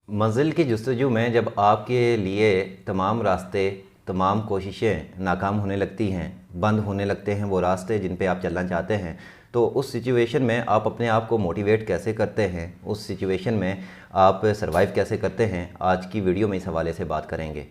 मंजिल की जस्तजू में जब आपके लिए तमाम रास्ते, तमाम कोशिशें नाकाम होने लगती हैं, बंद होने लगते हैं वो रास्ते जिन पे आप चलना चाहते हैं, तो उस सिचुएशन में आप अपने आप को मोटिवेट कैसे करते हैं, उस सिचुएशन में आप सरवाइव कैसे करते हैं, आज की वीडियो में इस हवाले से बात करेंगे।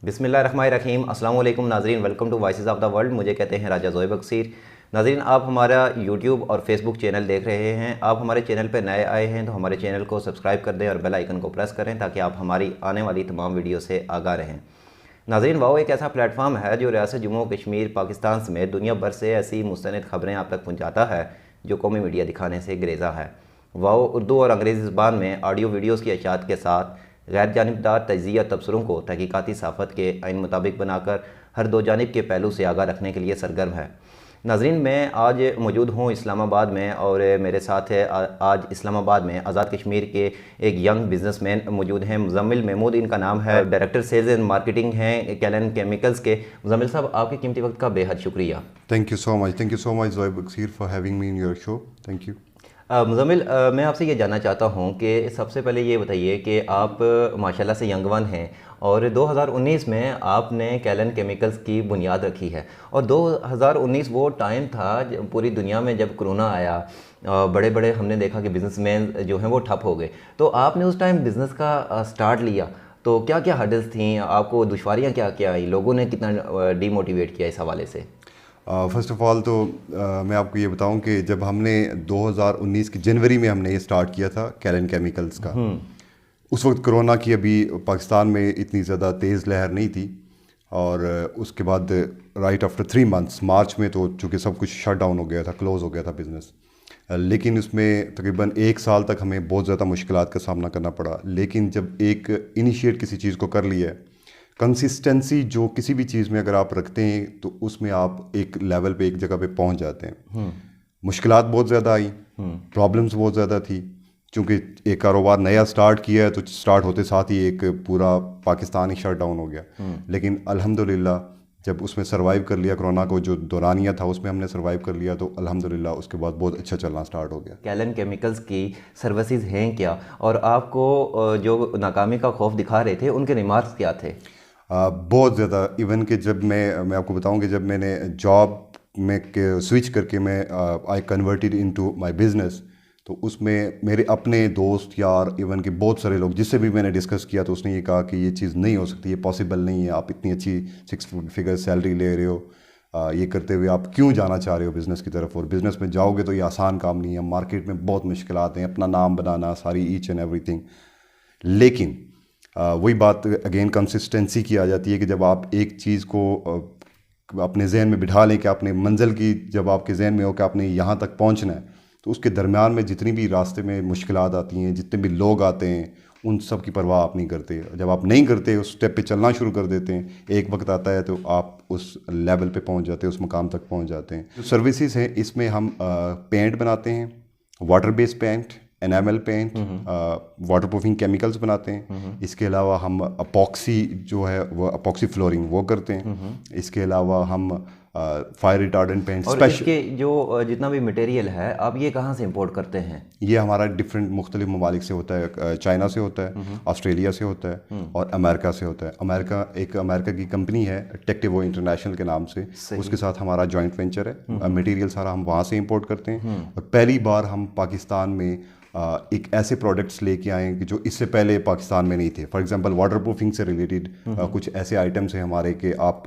बिस्मिल्लाहिर्रहमानिर्रहीम। अस्सलाम वालेकुम नाज़रीन, welcome to voices of the world. मुझे कहते हैं राजा ज़ोए बक्सीर। नाज़रीन, आप हमारा यूट्यूब और फेसबुक चैनल देख रहे हैं। आप हमारे चैनल पर नए आए हैं तो हमारे चैनल को सब्सक्राइब कर दें और बेल आइकन को प्रेस करें ताकि आप हमारी आने वाली तमाम वीडियो से आगाह रहें। नाज़रीन, वाओ एक ऐसा प्लेटफॉर्म है जो रियासत जम्मू कश्मीर, पाकिस्तान समेत दुनिया भर से ऐसी मुस्तनद खबरें आप तक पहुँचाता है जो कौमी मीडिया दिखाने से गुरेज़ा है। वाओ उर्दू और अंग्रेज़ी ज़बान में ऑडियो वीडियोज़ की अशात के साथ गैर जानिबदार तज्ज़िया तबसरों को तहकीकाती साफ़त के आइन मुताबिक बनाकर हर दो जानिब के पहलू से आगाह रखने के लिए सरगर्म है। नाज़रीन, मैं आज मौजूद हूँ इस्लामाबाद में और मेरे साथ है आज इस्लामाबाद में आज़ाद कश्मीर के एक यंग बिजनेसमैन मौजूद हैं। मुज़म्मिल महमूद इनका नाम है, डायरेक्टर सेल्स एंड मार्केटिंग हैं कैलन केमिकल्स के। मुज़म्मिल साहब, आपके कीमती वक्त का बेहद शुक्रिया। Thank you so much Zoe बक्सीर for having me in your show. Thank you. Muzammil, मैं आपसे ये जानना चाहता हूँ कि सबसे पहले ये बताइए कि आप माशाल्लाह से यंग वन हैं और 2019 में आपने कैलन केमिकल्स की बुनियाद रखी है और 2019 वो टाइम था पूरी दुनिया में जब कोरोना आया, बड़े बड़े हमने देखा कि बिजनेसमैन जो हैं वो ठप हो गए, तो आपने उस टाइम बिज़नेस का स्टार्ट लिया, तो क्या क्या हर्डल्स थी, आपको दुश्वारियाँ क्या क्या आई, लोगों ने कितना डीमोटिवेट किया इस हवाले से? फ़र्स्ट ऑफ़ ऑल तो मैं आपको ये बताऊं कि जब हमने 2019 की जनवरी में हमने ये स्टार्ट किया था कैलन केमिकल्स का, उस वक्त कोरोना की अभी पाकिस्तान में इतनी ज़्यादा तेज़ लहर नहीं थी और उसके बाद राइट आफ्टर 3 मंथ्स मार्च में तो चूँकि सब कुछ शट डाउन हो गया था, क्लोज़ हो गया था बिज़नेस। लेकिन उसमें तकरीबन 1 साल तक हमें बहुत ज़्यादा मुश्किलात का सामना करना पड़ा। लेकिन जब एक इनिशिएट किसी चीज़ को कर लिया है, कंसिस्टेंसी जो किसी भी चीज़ में अगर आप रखते हैं तो उसमें आप एक लेवल पे, एक जगह पे पहुंच जाते हैं। मुश्किलात बहुत ज़्यादा आई, प्रॉब्लम्स बहुत ज़्यादा थी, क्योंकि एक कारोबार नया स्टार्ट किया है तो स्टार्ट होते साथ ही एक पूरा पाकिस्तान ही शट डाउन हो गया। लेकिन अल्हम्दुलिल्लाह जब उसमें सर्वाइव कर लिया, कोरोना को जो दौरानिया था उसमें हमने सर्वाइव कर लिया, तो अल्हम्दुलिल्लाह उसके बाद बहुत अच्छा चलना स्टार्ट हो गया। कैलन केमिकल्स की सर्विसेज हैं क्या, और आपको जो नाकामी का खौफ दिखा रहे थे उनके रिमार्क्स क्या थे? बहुत ज़्यादा। इवन कि जब मैं आपको बताऊं कि जब मैंने जॉब में स्विच करके मैं I converted into my business, तो उसमें मेरे अपने दोस्त यार, इवन कि बहुत सारे लोग जिससे भी मैंने डिस्कस किया तो उसने ये कहा कि ये चीज़ नहीं हो सकती, ये पॉसिबल नहीं है, आप इतनी अच्छी 6 फिगर सैलरी ले रहे हो, ये करते हुए आप क्यों जाना चाह रहे हो बिज़नेस की तरफ, और बिज़नेस में जाओगे तो ये आसान काम नहीं है, मार्केट में बहुत मुश्किलात हैं, अपना नाम बनाना, सारी ईच एंड एवरीथिंग। लेकिन वही बात अगेन कंसिस्टेंसी की आ जाती है कि जब आप एक चीज़ को अपने जहन में बिठा लें कि आपने मंजिल की, जब आपके जहन में हो कि आपने यहाँ तक पहुँचना है, तो उसके दरमियान में जितनी भी रास्ते में मुश्किलात आती हैं, जितने भी लोग आते हैं, उन सब की परवाह आप नहीं करते। जब आप नहीं करते, उस स्टेप पे चलना शुरू कर देते हैं, एक वक्त आता है तो आप उस लेवल पे पहुँच जाते हैं, उस मुकाम तक पहुँच जाते हैं। जो सर्विसेज हैं इसमें हम पेंट बनाते हैं, water based paint, enamel paint, waterproofing chemicals बनाते हैं। इसके अलावा हम अपॉक्सी जो है वो अपॉक्सी फ्लोरिंग वो करते हैं। इसके अलावा हम फायर रिटार्डेंट पेंट, और इसके जो जितना भी मटेरियल है आप ये कहाँ से इंपोर्ट करते हैं? ये हमारा डिफरेंट मुख्तलिफ ममालिक से होता है। चाइना से होता है, ऑस्ट्रेलिया से होता है और अमेरिका से होता है। अमेरिका की कंपनी है टेक्टिवो इंटरनेशनल के नाम से, उसके साथ हमारा जॉइंट वेंचर है। मटेरियल सारा हम वहाँ से इंपोर्ट करते हैं और पहली बार हम पाकिस्तान में एक ऐसे प्रोडक्ट्स लेके आए कि जो इससे पहले पाकिस्तान में नहीं थे। फॉर एग्जांपल वाटर प्रूफिंग से रिलेटेड कुछ ऐसे आइटम्स हैं हमारे कि आप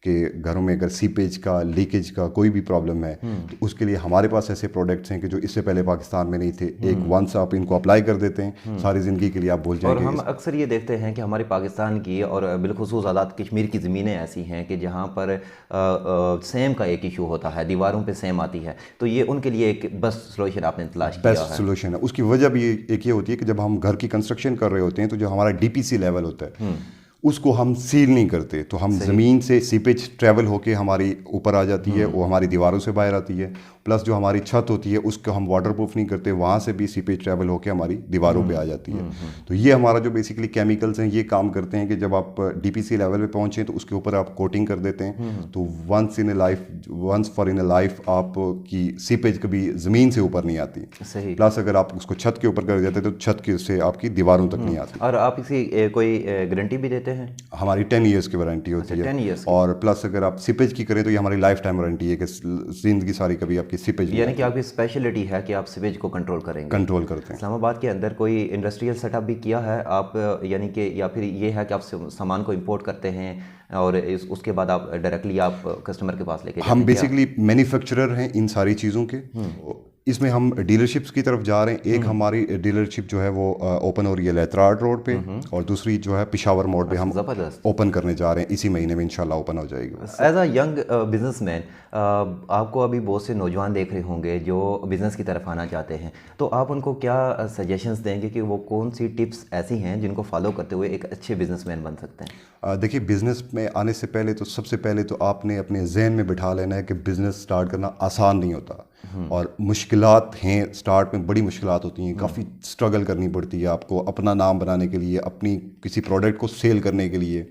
के घरों में अगर सीपेज का, लीकेज का कोई भी प्रॉब्लम है तो उसके लिए हमारे पास ऐसे प्रोडक्ट्स हैं कि जो इससे पहले पाकिस्तान में नहीं थे। एक वंस आप इनको अप्लाई कर देते हैं, सारी ज़िंदगी के लिए आप भूल जाएंगे। और हम अक्सर ये देखते हैं कि हमारी पाकिस्तान की और बिलखुसूस आज़ाद कश्मीर की ज़मीनें ऐसी हैं कि जहाँ पर सेम का एक इशू होता है, दीवारों पे सेम आती है, तो ये उनके लिए एक बेस्ट सोल्यूशन आपने तलाश किया है? बेस्ट सोल्यूशन है। उसकी वजह भी एक ये होती है कि जब हम घर की कंस्ट्रक्शन कर रहे होते हैं तो जो हमारा DPC लेवल होता है उसको हम सील नहीं करते, तो हम ज़मीन से सीपेज ट्रैवल होके हमारी ऊपर आ जाती है, वो हमारी दीवारों से बाहर आती है। प्लस जो हमारी छत होती है उसको हम वाटरप्रूफ नहीं करते, वहाँ से भी सीपेज ट्रैवल होके हमारी दीवारों पे आ जाती है। तो ये हमारा जो बेसिकली केमिकल्स हैं ये काम करते हैं कि जब आप डीपीसी लेवल पे पहुँचें तो उसके ऊपर आप कोटिंग कर देते हैं, तो once for in a life आपकी सीपेज कभी ज़मीन से ऊपर नहीं आती। सही। प्लस अगर आप उसको छत के ऊपर कर देते हैं तो छत के से आपकी दीवारों तक नहीं आती। और आप इसकी कोई गारंटी भी देते हैं? हमारी 10 ईयर्स की वारंटी होती है। 10 ईयर्स की। और प्लस अगर आप सीपेज की करें तो ये हमारी लाइफ टाइम वारंटी है कि जिंदगी सारी कभी आपकी सीपेज यानी कि आपकी स्पेशलिटी है कि आप सीवेज को कंट्रोल करेंगे। कंट्रोल करते हैं। इस्लामाबाद के अंदर कोई इंडस्ट्रियल सेटअप भी किया है आप, यानी कि या फिर ये है कि आप सामान को इंपोर्ट करते हैं और उसके बाद आप डायरेक्टली आप कस्टमर के पास लेके हम बेसिकली मैन्युफैक्चरर हैं इन सारी चीज़ों के। इसमें हम डीलरशिप्स की तरफ जा रहे हैं। एक हमारी डीलरशिप जो है वो ओपन हो रही है लेतराड रोड पे, और दूसरी जो है पिशावर मोड़ पे हम ओपन करने जा रहे हैं। इसी महीने में इंशाल्लाह ओपन हो जाएगी। एज अ यंग बिजनेसमैन आपको अभी बहुत से नौजवान देख रहे होंगे जो बिज़नेस की तरफ आना चाहते हैं, तो आप उनको क्या सजेशंस देंगे कि वो कौन सी टिप्स ऐसी हैं जिनको फॉलो करते हुए एक अच्छे बिजनेसमैन बन सकते हैं? देखिए, बिज़नेस में आने से पहले तो सबसे पहले तो आपने अपने जहन में बिठा लेना है कि बिज़नेस स्टार्ट करना आसान नहीं होता, और मुश्किलात हैं। स्टार्ट में बड़ी मुश्किलात होती हैं, काफ़ी स्ट्रगल करनी पड़ती है आपको अपना नाम बनाने के लिए, अपनी किसी प्रोडक्ट को सेल करने के लिए,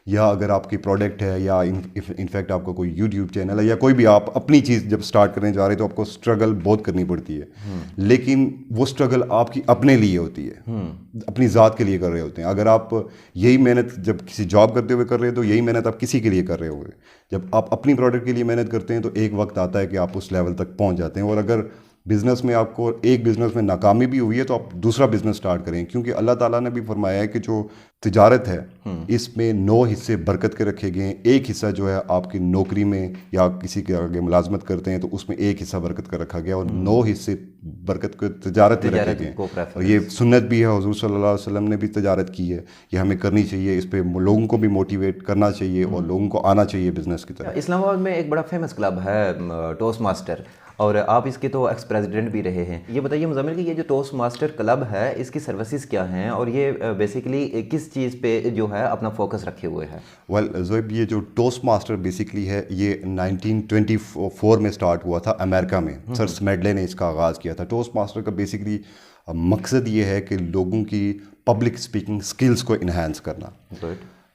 या अगर आपकी प्रोडक्ट है या इनफैक्ट आपका कोई यूट्यूब चैनल है या कोई भी आप अपनी चीज़ जब स्टार्ट करने जा रहे हैं तो आपको स्ट्रगल बहुत करनी पड़ती है। लेकिन वो स्ट्रगल आपकी अपने लिए होती है, अपनी ज़ात के लिए कर रहे होते हैं। अगर आप यही मेहनत जब किसी जॉब करते हुए कर रहे हो तो यही मेहनत आप किसी के लिए कर रहे होंगे। जब आप अपनी प्रोडक्ट के लिए मेहनत करते हैं तो एक वक्त आता है कि आप उस लेवल तक पहुँच जाते हैं। और अगर बिज़नेस में आपको एक बिज़नेस में नाकामी भी हुई है तो आप दूसरा बिज़नेस स्टार्ट करें, क्योंकि अल्लाह ताला ने भी फरमाया है कि जो तिजारत है इसमें 9 हिस्से बरकत के रखे गए हैं। एक हिस्सा जो है आपकी नौकरी में या किसी के आगे मुलाजमत करते हैं तो उसमें एक हिस्सा बरकत का रखा गया, और 9 हिस्से बरकत को तिजारत में रखे गए। और ये सुन्नत भी है, हुजूर सल्लल्लाहु अलैहि वसल्लम ने भी तिजारत की है, ये हमें करनी चाहिए। इस पे लोगों को भी मोटिवेट करना चाहिए और लोगों को आना चाहिए बिज़नेस की तरफ। इस्लामाबाद में एक बड़ा फेमस क्लब है टोस्ट मास्टर, और आप इसके तो एक्स प्रेसिडेंट भी रहे हैं। ये बताइए मुज़म्मिल कि ये जो टोस्ट मास्टर क्लब है इसकी सर्विसेज क्या हैं और ये बेसिकली किस चीज़ पे जो है अपना फोकस रखे हुए है? वेल ज़ोएब, ये जो टोस्ट मास्टर बेसिकली है ये 1924 में स्टार्ट हुआ था अमेरिका में। सर स्मेडले ने इसका आगाज़ किया था। टोस्ट मास्टर का बेसिकली मकसद ये है कि लोगों की पब्लिक स्पीकिंग स्किल्स को इन्हांस करना।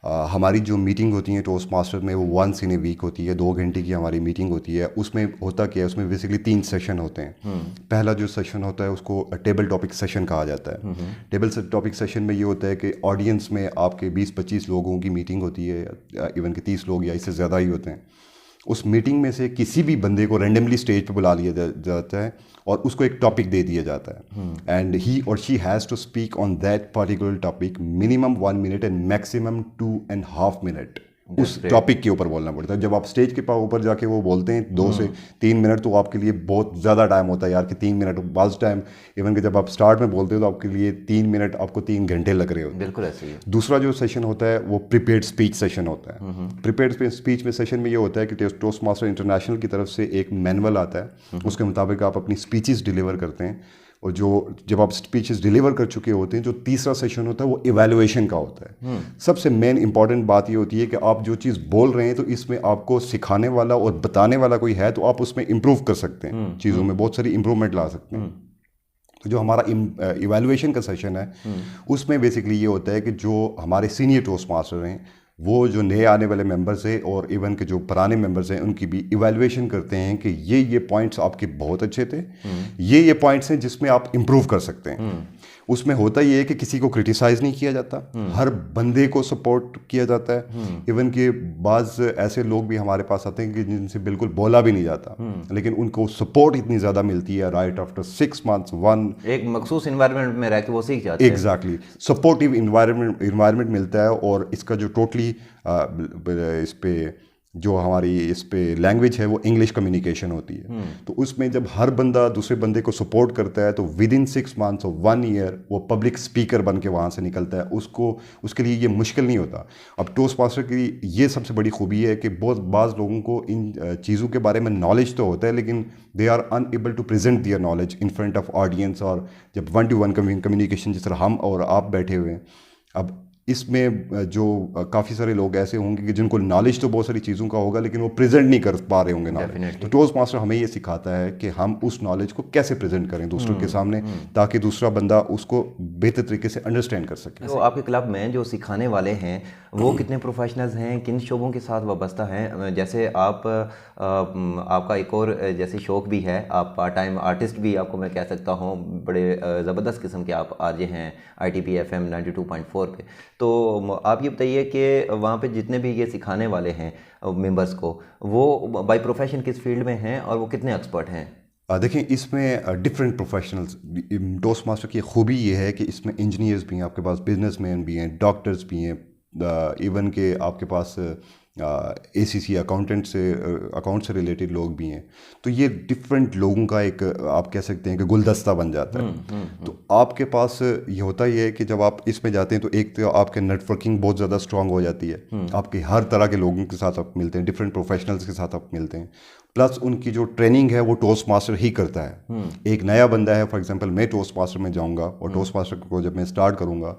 हमारी जो मीटिंग होती है टोस्ट मास्टर में वो वंस इन ए वीक होती है, 2 घंटे की हमारी मीटिंग होती है। उसमें होता क्या है, उसमें बेसिकली 3 सेशन होते हैं। पहला जो सेशन होता है उसको टेबल टॉपिक सेशन कहा जाता है। टेबल टॉपिक सेशन में ये होता है कि ऑडियंस में आपके 20-25 लोगों की मीटिंग होती है, इवन के 30 लोग या इससे ज़्यादा ही होते हैं। उस मीटिंग में से किसी भी बंदे को रैंडमली स्टेज पे बुला लिया जाता है और उसको एक टॉपिक दे दिया जाता है, एंड ही और she has to speak on that particular topic minimum 1 minute and maximum 2.5 minute उस टॉपिक के ऊपर बोलना पड़ता है। जब आप स्टेज के पास ऊपर जाके वो बोलते हैं 2 से 3 मिनट, तो आपके लिए बहुत ज़्यादा टाइम होता है यार कि 3 मिनट बाज़ टाइम इवन कि जब आप स्टार्ट में बोलते हो तो आपके लिए 3 मिनट आपको 3 घंटे लग रहे होते हैं। बिल्कुल ऐसे ही है। दूसरा जो सेशन होता है वो प्रिपेयर्ड स्पीच सेशन होता है। प्रिपेयर्ड स्पीच में सेशन में ये होता है कि टोस्ट मास्टर इंटरनेशनल की तरफ से एक मैनुअल आता है, उसके मुताबिक आप अपनी स्पीचेस डिलीवर करते हैं। और जब आप स्पीचेस डिलीवर कर चुके होते हैं, जो तीसरा सेशन होता है वो इवैल्यूएशन का होता है। सबसे मेन इंपॉर्टेंट बात ये होती है कि आप जो चीज़ बोल रहे हैं तो इसमें आपको सिखाने वाला और बताने वाला कोई है तो आप उसमें इम्प्रूव कर सकते हैं, चीज़ों में बहुत सारी इम्प्रूवमेंट ला सकते हैं। तो जो हमारा इवैल्यूएशन का सेशन है उसमें बेसिकली ये होता है कि जो हमारे सीनियर टोस्ट मास्टर हैं वो जो नए आने वाले मेंबर्स हैं और इवन के जो पुराने मेंबर्स हैं उनकी भी इवैल्यूएशन करते हैं कि ये पॉइंट्स आपके बहुत अच्छे थे, ये पॉइंट्स हैं जिसमें आप इम्प्रूव कर सकते हैं। उसमें होता ये है कि किसी को क्रिटिसाइज़ नहीं किया जाता, हर बंदे को सपोर्ट किया जाता है। इवन के बाज़ ऐसे लोग भी हमारे पास आते हैं कि जिनसे बिल्कुल बोला भी नहीं जाता, लेकिन उनको सपोर्ट इतनी ज़्यादा मिलती है। राइट आफ्टर 6 मंथ्स एक मखसूस इन्वायरमेंट में रह के वो सीख जाते हैं। एग्जैक्टली, सपोर्टिव इन्वायरमेंट मिलता है। और इसका जो टोटली इस पे जो हमारी इस पे लैंग्वेज है वो इंग्लिश कम्युनिकेशन होती है। तो उसमें जब हर बंदा दूसरे बंदे को सपोर्ट करता है तो विद इन 6 मंथ्स और 1 ईयर वो पब्लिक स्पीकर बन के वहाँ से निकलता है। उसके लिए ये मुश्किल नहीं होता। अब टोस्ट मास्टर की ये सबसे बड़ी खूबी है कि बहुत बाज़ लोगों को इन चीज़ों के बारे में नॉलेज तो होता है लेकिन they are unable to present their knowledge in front of audience. और जब 1-to-1 कम्युनिकेशन जिस तरह हम और आप बैठे हुए हैं, अब इसमें जो काफ़ी सारे लोग ऐसे होंगे कि जिनको नॉलेज तो बहुत सारी चीज़ों का होगा लेकिन वो प्रेजेंट नहीं कर पा रहे होंगे नॉलेज। तो टोस्ट मास्टर हमें ये सिखाता है कि हम उस नॉलेज को कैसे प्रेजेंट करें दूसरों के सामने, ताकि दूसरा बंदा उसको बेहतर तरीके से अंडरस्टैंड कर सके। तो आपके क्लब में जो सिखाने वाले हैं वो कितने प्रोफेशनल्स हैं, किन शोबों के साथ वाबस्ता हैं? जैसे आपका एक और जैसे शौक भी है, आप पार्ट टाइम आर्टिस्ट भी आपको मैं कह सकता हूँ, बड़े ज़बरदस्त किस्म के आप आरजे हैं ITP FM 92.4 पे। तो आप ये बताइए कि वहाँ पे जितने भी ये सिखाने वाले हैं मेंबर्स को, वो बाय प्रोफेशन किस फील्ड में हैं और वो कितने एक्सपर्ट हैं? देखें, इसमें डिफरेंट प्रोफेशनल्स, टोस्ट मास्टर की खूबी ये है कि इसमें इंजीनियर्स भी हैं, आपके पास बिजनेसमैन भी हैं, डॉक्टर्स भी हैं, इवन के आपके पास ACC अकाउंटेंट से अकाउंट से रिलेटेड लोग भी हैं। तो ये डिफरेंट लोगों का एक आप कह सकते हैं कि गुलदस्ता बन जाता है। तो आपके पास ये होता ही है कि जब आप इसमें जाते हैं तो एक तो आपके नेटवर्किंग बहुत ज़्यादा स्ट्रांग हो जाती है, आपके हर तरह के लोगों के साथ आप मिलते हैं, डिफरेंट प्रोफेशनल्स के साथ आप मिलते हैं, प्लस उनकी जो ट्रेनिंग है वो टोस्ट मास्टर ही करता है। एक नया बंदा है, फॉर एग्जांपल मैं टोस्ट मास्टर में जाऊंगा और टोस्ट मास्टर को जब मैं स्टार्ट करूंगा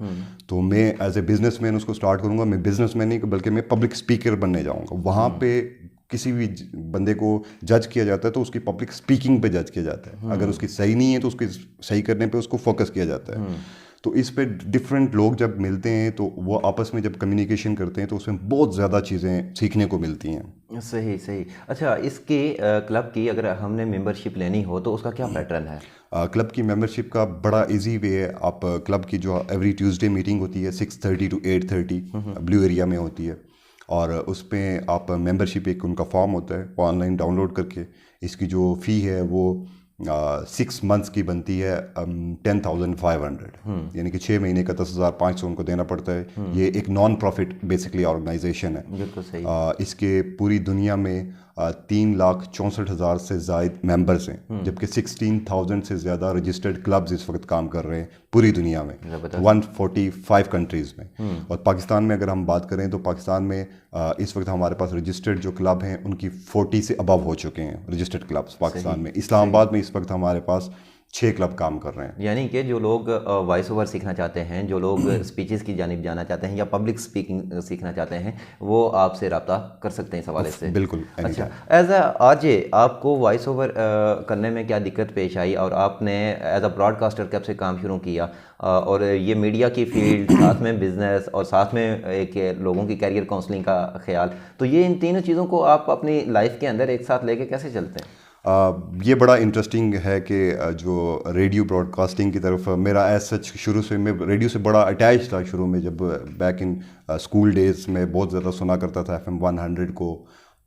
तो मैं एज ए बिजनेसमैन उसको स्टार्ट करूंगा। मैं बिजनेसमैन नहीं बल्कि मैं पब्लिक स्पीकर बनने जाऊंगा। वहाँ पे किसी भी बंदे को जज किया जाता है तो उसकी पब्लिक स्पीकिंग पे जज किया जाता है। अगर उसकी सही नहीं है तो उसकी सही करने पे उसको फोकस किया जाता है। तो इस पे डिफरेंट लोग जब मिलते हैं तो वो आपस में जब कम्युनिकेशन करते हैं तो उसमें बहुत ज़्यादा चीज़ें सीखने को मिलती हैं। सही सही। अच्छा, इसकी क्लब की अगर हमने मेंबरशिप लेनी हो तो उसका क्या पैटर्न है? क्लब की मेंबरशिप का बड़ा इजी वे है। आप क्लब की जो एवरी ट्यूसडे मीटिंग होती है 6:30 to 8:30 ब्लू एरिया में होती है, और उसमें आप मेंबरशिप, एक उनका फॉर्म होता है, ऑनलाइन डाउनलोड करके इसकी जो फ़ी है वो 6 मंथ्स की बनती है 10,500, यानी कि 6 महीने का 10,500 उनको देना पड़ता है। ये एक नॉन प्रॉफिट बेसिकली ऑर्गेनाइजेशन है। बिल्कुल सही। इसके पूरी दुनिया में 3,64,000 से ज़ायद मेंबर्स हैं, जबकि 16,000 से ज़्यादा रजिस्टर्ड क्लब्स इस वक्त काम कर रहे हैं पूरी दुनिया में, 145 कंट्रीज़ में। और पाकिस्तान में अगर हम बात करें तो पाकिस्तान में इस वक्त हमारे पास रजिस्टर्ड जो क्लब हैं उनकी 40 से अबव हो चुके हैं रजिस्टर्ड क्लब्स पाकिस्तान में। इस्लामाबाद में इस वक्त हमारे पास 6 क्लब काम कर रहे हैं। यानी कि जो लोग वॉइस ओवर सीखना चाहते हैं, जो लोग स्पीचेस की जानिब जाना चाहते हैं या पब्लिक स्पीकिंग सीखना चाहते हैं, वो आपसे रब्ता कर सकते हैं इस हवाले से। बिल्कुल। अच्छा, एज अ आरजे आपको वॉइस ओवर करने में क्या दिक्कत पेश आई और आपने एज अ ब्रॉडकास्टर कब से काम शुरू किया? और ये मीडिया की फील्ड, साथ में बिजनेस और साथ में एक लोगों की कैरियर काउंसलिंग का ख्याल, तो ये इन तीनों चीज़ों को आप अपनी लाइफ के अंदर एक साथ लेके कैसे चलते हैं? ये बड़ा इंटरेस्टिंग है कि जो रेडियो ब्रॉडकास्टिंग की तरफ मेरा एज सच शुरू से, मैं रेडियो से बड़ा अटैच था। शुरू में जब बैक इन स्कूल डेज में बहुत ज़्यादा सुना करता था FM 100 को,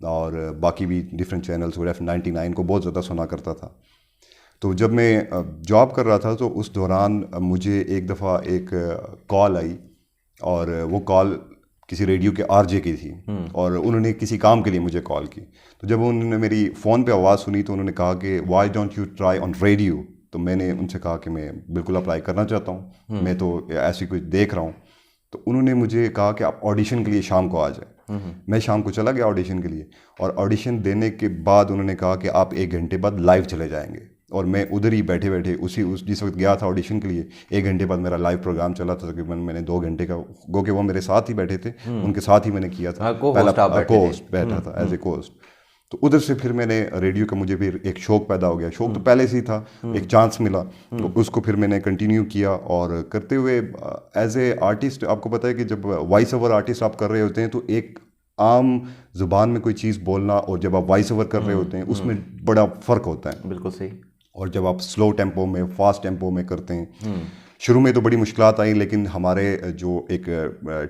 और बाकी भी डिफरेंट चैनल्स और FM 99 को बहुत ज़्यादा सुना करता था। तो जब मैं जॉब कर रहा था तो उस दौरान मुझे एक दफ़ा एक कॉल आई, और वो कॉल किसी रेडियो के आरजे की थी, और उन्होंने किसी काम के लिए मुझे कॉल की। तो जब उन्होंने मेरी फ़ोन पे आवाज़ सुनी तो उन्होंने कहा कि why don't you try on radio. तो मैंने उनसे कहा कि मैं बिल्कुल अप्लाई करना चाहता हूँ, मैं तो ऐसी कुछ देख रहा हूँ। तो उन्होंने मुझे कहा कि आप ऑडिशन के लिए शाम को आ जाए। मैं शाम को चला गया ऑडिशन के लिए, और ऑडिशन देने के बाद उन्होंने कहा कि आप 1 घंटे बाद लाइव चले जाएंगे। और मैं उधर ही बैठे बैठे जिस वक्त गया था ऑडिशन के लिए, 1 घंटे बाद मेरा लाइव प्रोग्राम चला था। तकरीबन मैंने 2 घंटे का, गो के वो मेरे साथ ही बैठे थे, उनके साथ ही मैंने किया था। पहला को-होस्ट बैठा था एज ए को-होस्ट। तो उधर से फिर मैंने रेडियो का, मुझे फिर एक शौक पैदा हो गया। शौक तो पहले से ही था, एक चांस मिला तो उसको फिर मैंने कंटिन्यू किया। और करते हुए एज ए आर्टिस्ट, आपको पता है कि जब वॉइस ओवर आर्टिस्ट आप कर रहे होते हैं तो एक आम जुबान में कोई चीज़ बोलना और जब आप वॉइस ओवर कर रहे होते हैं उसमें बड़ा फ़र्क होता है। बिल्कुल सही। और जब आप स्लो टेम्पो में, फास्ट टेम्पो में करते हैं, शुरू में तो बड़ी मुश्किलात आई, लेकिन हमारे जो एक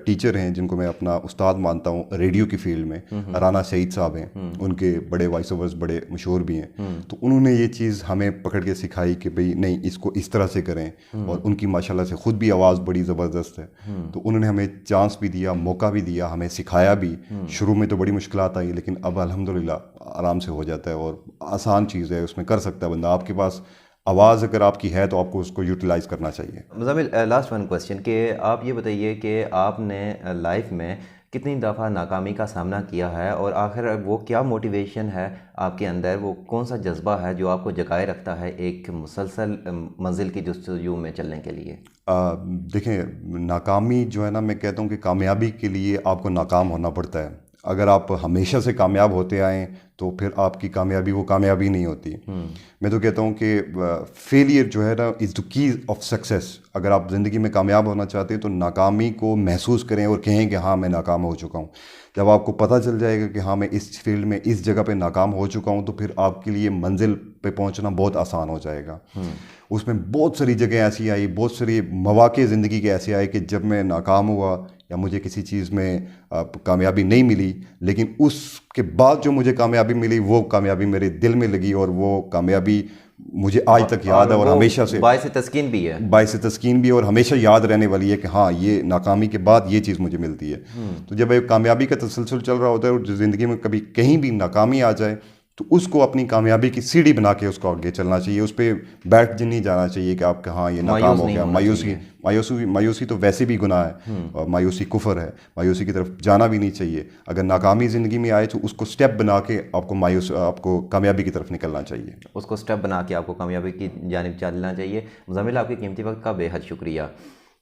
टीचर हैं जिनको मैं अपना उस्ताद मानता हूँ रेडियो की फील्ड में, राना सईद साहब हैं, उनके बड़े वॉइस ओवर्स बड़े मशहूर भी हैं। तो उन्होंने ये चीज़ हमें पकड़ के सिखाई कि भाई नहीं, इसको इस तरह से करें। और उनकी माशाल्लाह से ख़ुद भी आवाज़ बड़ी ज़बरदस्त है, तो उन्होंने हमें चांस भी दिया, मौका भी दिया, हमें सिखाया भी। शुरू में तो बड़ी मुश्किलात आई, लेकिन अब अल्हम्दुलिल्लाह आराम से हो जाता है, और आसान चीज़ है, उसमें कर सकता है बंदा। आपके पास आवाज़ अगर आपकी है तो आपको उसको यूटिलाइज़ करना चाहिए। मुज़म्मिल, लास्ट वन क्वेश्चन कि आप ये बताइए कि आपने लाइफ में कितनी दफ़ा नाकामी का सामना किया है, और आखिर वो क्या मोटिवेशन है आपके अंदर, वो कौन सा जज्बा है जो आपको जगाए रखता है एक मुसलसल मंजिल की जस्तजू में चलने के लिए? देखें, नाकामी जो है ना, मैं कहता हूँ कि कामयाबी के लिए आपको नाकाम होना पड़ता है। अगर आप हमेशा से कामयाब होते आएँ तो फिर आपकी कामयाबी वो कामयाबी नहीं होती। मैं तो कहता हूँ कि फेलियर जो है ना is the key of success. अगर आप ज़िंदगी में कामयाब होना चाहते हैं तो नाकामी को महसूस करें और कहें कि हाँ, मैं नाकाम हो चुका हूँ। जब आपको पता चल जाएगा कि हाँ, मैं इस फील्ड में इस जगह पे नाकाम हो चुका हूँ, तो फिर आपके लिए मंजिल पे पहुँचना बहुत आसान हो जाएगा। उसमें बहुत सारी जगह ऐसी आई, बहुत सारी मौक़े ज़िंदगी के ऐसे आए कि जब मैं नाकाम हुआ या मुझे किसी चीज़ में कामयाबी नहीं मिली, लेकिन उसके बाद जो मुझे कामयाबी मिली वो कामयाबी मेरे दिल में लगी, और वो कामयाबी मुझे आज तक याद है और हमेशा से बाइस तस्कीन भी है, बाइस तस्कीन भी, और हमेशा याद रहने वाली है कि हाँ, ये नाकामी के बाद ये चीज़ मुझे मिलती है। तो जब एक कामयाबी का तसलसल चल रहा होता है और ज़िंदगी में कभी कहीं भी नाकामी आ जाए तो उसको अपनी कामयाबी की सीढ़ी बना के उसको आगे चलना चाहिए। उस पर बैठ नहीं जाना चाहिए कि आप हाँ, ये नाकाम हो गया। मायूसी तो वैसे भी गुनाह है, और मायूसी कुफर है। मायूसी की तरफ जाना भी नहीं चाहिए। अगर नाकामी ज़िंदगी में आए तो उसको स्टेप बना के आपको कामयाबी की तरफ निकलना चाहिए। उसको स्टेप बना के आपको कामयाबी की जानिब चलना चाहिए। मुज़म्मिल, आपके कीमती वक्त का बेहद शुक्रिया।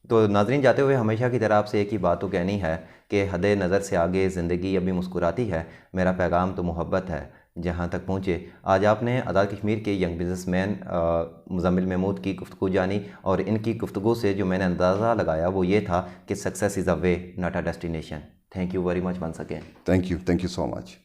तो नाज़रीन, जाते हुए हमेशा की तरह आपसे एक ही बात तो कहनी है कि हद नज़र से आगे ज़िंदगी अभी मुस्कुराती है। मेरा पैगाम तो मोहब्बत है, जहाँ तक पहुँचे। आज आपने आज़ाद कश्मीर के यंग बिजनेसमैन मुज़म्मिल महमूद की गुफ्तगू जानी, और इनकी गुफ्तगू से जो मैंने अंदाज़ा लगाया वो ये था कि success is a way not a destination. Thank you very much once again. Thank you so much.